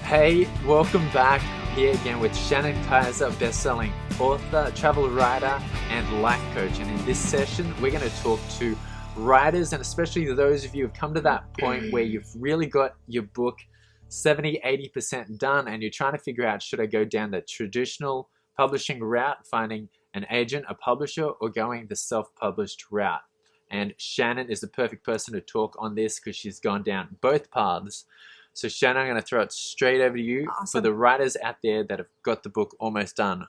Hey, welcome back. I'm here again with Shannon Kaiser, best-selling author, travel writer, and life coach. And in this session, we're going to talk to writers, and especially those of you who've come to that point where you've really got your book 70, 80% done, and you're trying to figure out, should I go down the traditional publishing route, finding an agent, a publisher, or going the self-published route? And Shannon is the perfect person to talk on this because she's gone down both paths. So Shannon, I'm going to throw it straight over to you. Awesome. For the writers out there that have got the book almost done.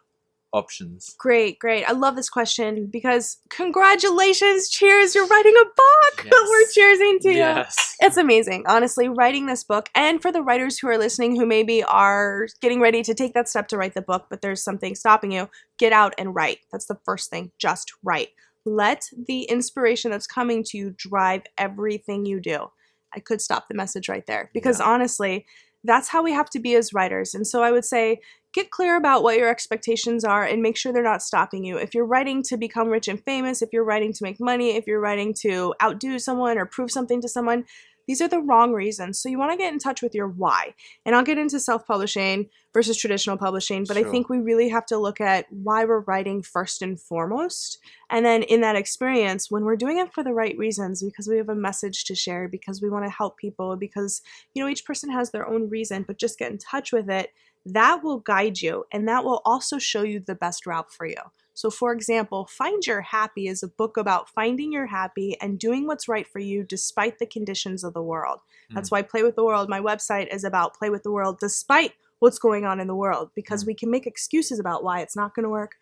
Options. Great. I love this question because congratulations, cheers, you're writing a book. Yes. We're cheersing to you. Yes. It's amazing, honestly, writing this book. And for the writers who are listening who maybe are getting ready to take that step to write the book, but there's something stopping you, get out and write. That's the first thing. Just write. Let the inspiration that's coming to you drive everything you do. I could stop the message right there because honestly, that's how we have to be as writers. And so I would say, get clear about what your expectations are and make sure they're not stopping you. If you're writing to become rich and famous, if you're writing to make money, if you're writing to outdo someone or prove something to someone, these are the wrong reasons. So you want to get in touch with your why. And I'll get into self-publishing versus traditional publishing, but Sure. I think we really have to look at why we're writing first and foremost. And then in that experience, when we're doing it for the right reasons, because we have a message to share, because we want to help people, because, you know, each person has their own reason, but just get in touch with it, that will guide you. And that will also show you the best route for you. So for example, Find Your Happy is a book about finding your happy and doing what's right for you despite the conditions of the world. That's why Play with the World, my website, is about play with the world despite what's going on in the world, because we can make excuses about why it's not going to work.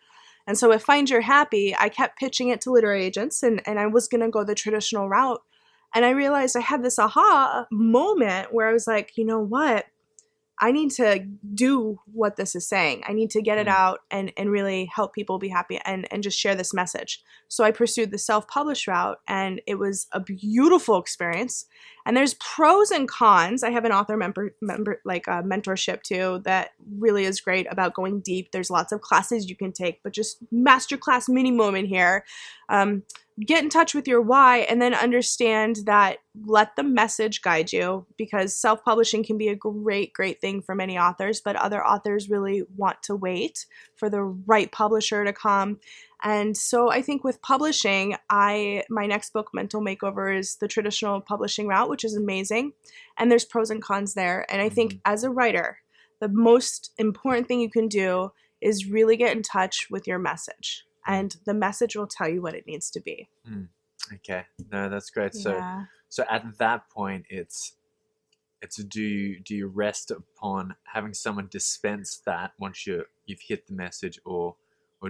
And so with Find Your Happy, I kept pitching it to literary agents and I was going to go the traditional route. And I realized I had this aha moment where I was like, you know what? I need to do what this is saying. I need to get it out and really help people be happy and just share this message. So I pursued the self-published route, and it was a beautiful experience. And there's pros and cons. I have an author mentorship too that really is great about going deep. There's lots of classes you can take, but just masterclass mini moment here. Get in touch with your why and then understand that let the message guide you, because self-publishing can be a great thing for many authors, but other authors really want to wait for the right publisher to come. And so I think with publishing, my next book, Mental Makeover, is the traditional publishing route, which is amazing. And there's pros and cons there. And I think as a writer, the most important thing you can do is really get in touch with your message. And the message will tell you what it needs to be. Okay, no, that's great. Yeah. So at that point, it's do you rest upon having someone dispense that once you've hit the message, or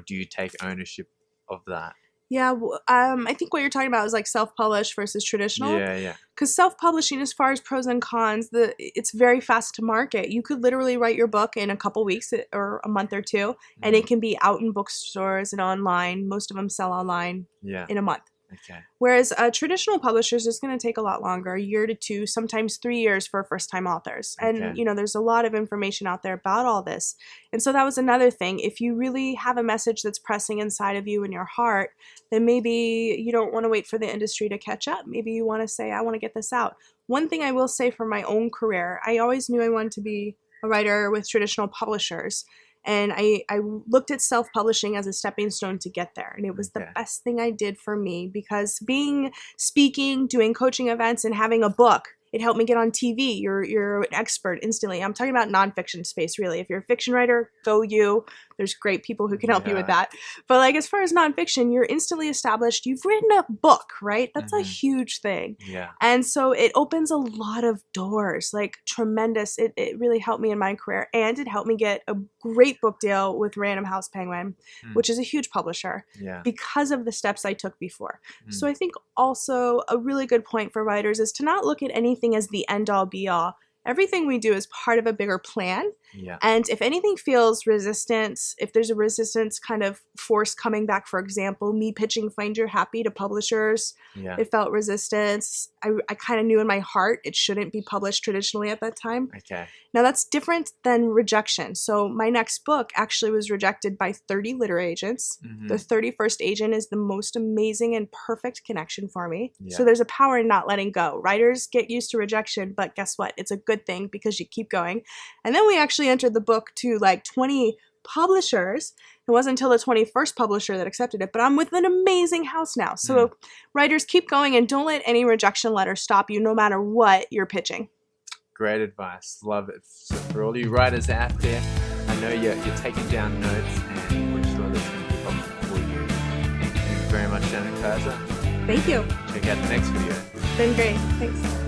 do you take ownership of that? Yeah, I think what you're talking about is like self-published versus traditional. Yeah. Because self-publishing, as far as pros and cons, it's very fast to market. You could literally write your book in a couple weeks or a month or two, and it can be out in bookstores and online. Most of them sell online in a month. Okay. Whereas traditional publishers is going to take a lot longer, a year to 2, sometimes 3 years for first-time authors. And, you know, there's a lot of information out there about all this. And so that was another thing. If you really have a message that's pressing inside of you in your heart, then maybe you don't want to wait for the industry to catch up. Maybe you want to say, I want to get this out. One thing I will say for my own career, I always knew I wanted to be a writer with traditional publishers. And I looked at self-publishing as a stepping stone to get there. And it was the best thing I did for me, because speaking, doing coaching events, and having a book, it helped me get on TV. You're an expert instantly. I'm talking about nonfiction space, really. If you're a fiction writer, go you. There's great people who can help you with that. But like, as far as nonfiction, you're instantly established. You've written a book, right? That's a huge thing. Yeah. And so it opens a lot of doors, like tremendous. It really helped me in my career. And it helped me get a great book deal with Random House Penguin, which is a huge publisher, because of the steps I took before. So I think also a really good point for writers is to not look at anything as the end-all be-all. Everything we do is part of a bigger plan. And if anything feels resistant, if there's a resistance kind of force coming back, for example, me pitching Find Your Happy to publishers, it felt resistance. I kind of knew in my heart it shouldn't be published traditionally at that time. Now that's different than rejection. So my next book actually was rejected by 30 literary agents. The 31st agent is the most amazing and perfect connection for me. So there's a power in not letting go. Writers get used to rejection, but guess what? It's a good good thing because you keep going. And then we actually entered the book to like 20 publishers. It wasn't until the 21st publisher that accepted it, but I'm with an amazing house now. So writers, keep going and don't let any rejection letter stop you no matter what you're pitching. Great advice. Love it. So for all you writers out there, I know you're taking down notes, and we're sure this is going to be helpful for you. Thank you very much, Shannon Kaiser. Thank you. Check out the next video. Been great. Thanks.